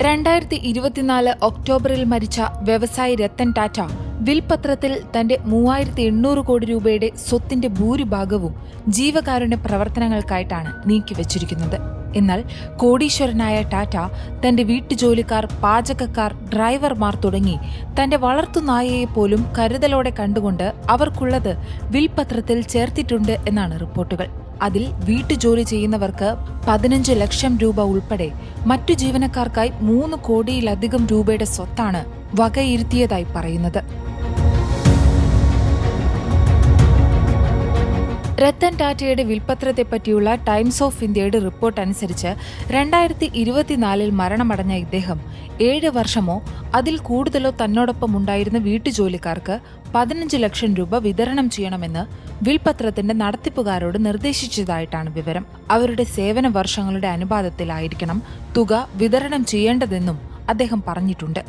2024 ഒക്ടോബറിൽ മരിച്ച വ്യവസായി രത്തൻ ടാറ്റ വിൽപത്രത്തിൽ തന്റെ 3800 കോടി രൂപയുടെ സ്വത്തിന്റെ ഭൂരിഭാഗവും ജീവകാരുണ്യ പ്രവർത്തനങ്ങൾക്കായിട്ടാണ് നീക്കിവച്ചിരിക്കുന്നത്. എന്നാൽ കോടീശ്വരനായ ടാറ്റ തന്റെ വീട്ടുജോലിക്കാർ, പാചകക്കാർ, ഡ്രൈവർമാർ തുടങ്ങി തന്റെ വളർത്തുനായയെ പോലും കരുതലോടെ കണ്ടുകൊണ്ട് അവർക്കുള്ളത് വിൽപത്രത്തിൽ ചേർത്തിട്ടുണ്ട് എന്നാണ് റിപ്പോർട്ടുകൾ. അതിൽ വീട്ടുജോലി ചെയ്യുന്നവർക്ക് 15 ലക്ഷം രൂപ ഉൾപ്പെടെ മറ്റു ജീവനക്കാർക്കായി 3 കോടിയിലധികം രൂപയുടെ സ്വത്താണ് വകയിരുത്തിയതായി പറയുന്നത്. രത്തൻ ടാറ്റയുടെ വിൽപത്രത്തെപ്പറ്റിയുള്ള ടൈംസ് ഓഫ് ഇന്ത്യയുടെ റിപ്പോർട്ട് അനുസരിച്ച് 2024 മരണമടഞ്ഞ ഇദ്ദേഹം 7 വർഷമോ അതിൽ കൂടുതലോ തന്നോടൊപ്പം ഉണ്ടായിരുന്ന വീട്ടുജോലിക്കാർക്ക് 15 ലക്ഷം രൂപ വിതരണം ചെയ്യണമെന്ന് വിൽപത്രത്തിന്റെ നടത്തിപ്പുകാരോട് നിർദ്ദേശിച്ചതായിട്ടാണ് വിവരം. അവരുടെ സേവന വർഷങ്ങളുടെ അനുപാതത്തിലായിരിക്കണം തുക വിതരണം ചെയ്യേണ്ടതെന്നും അദ്ദേഹം പറഞ്ഞിട്ടുണ്ട്.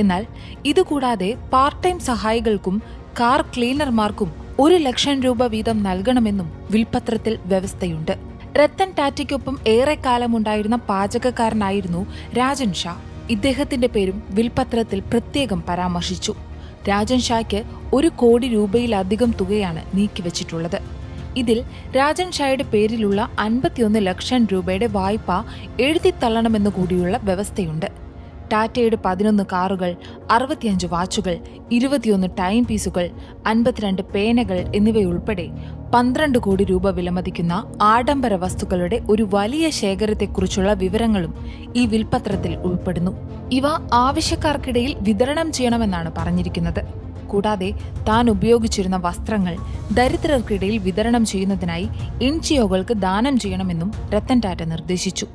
എന്നാൽ ഇതുകൂടാതെ പാർട്ട് ടൈം സഹായികൾക്കും കാർ ക്ലീനർമാർക്കും 1 ലക്ഷം രൂപ വീതം നൽകണമെന്നും വിൽപത്രത്തിൽ വ്യവസ്ഥയുണ്ട്. രത്തൻ ടാറ്റയ്ക്കൊപ്പം ഏറെക്കാലമുണ്ടായിരുന്ന പാചകക്കാരനായിരുന്നു രാജൻ ഷാ. ഇദ്ദേഹത്തിന്റെ പേരും വിൽപത്രത്തിൽ പ്രത്യേകം പരാമർശിച്ചു. രാജൻ ഷായ്ക്ക് 1 കോടി രൂപയിലധികം തുകയാണ് നീക്കിവച്ചിട്ടുള്ളത്. ഇതിൽ രാജൻ ഷായുടെ പേരിലുള്ള 51 ലക്ഷം രൂപയുടെ വായ്പ എഴുതിത്തള്ളണമെന്നു കൂടിയുള്ള വ്യവസ്ഥയുണ്ട്. ടാറ്റയുടെ 11 കാറുകൾ, 65 വാച്ചുകൾ, 21 ടൈം പീസുകൾ, 52 പേനകൾ എന്നിവയുൾപ്പെടെ 12 കോടി രൂപ വിലമതിക്കുന്ന ആഡംബര വസ്തുക്കളുടെ ഒരു വലിയ ശേഖരത്തെക്കുറിച്ചുള്ള വിവരങ്ങളും ഈ വിൽപത്രത്തിൽ ഉൾപ്പെടുന്നു. ഇവ ആവശ്യക്കാർക്കിടയിൽ വിതരണം ചെയ്യണമെന്നാണ് പറഞ്ഞിരിക്കുന്നത്. കൂടാതെ താൻ ഉപയോഗിച്ചിരുന്ന വസ്ത്രങ്ങൾ ദരിദ്രർക്കിടയിൽ വിതരണം ചെയ്യുന്നതിനായി എൻജിഒകൾക്ക് ദാനം ചെയ്യണമെന്നും രത്തൻ ടാറ്റ നിർദ്ദേശിച്ചു.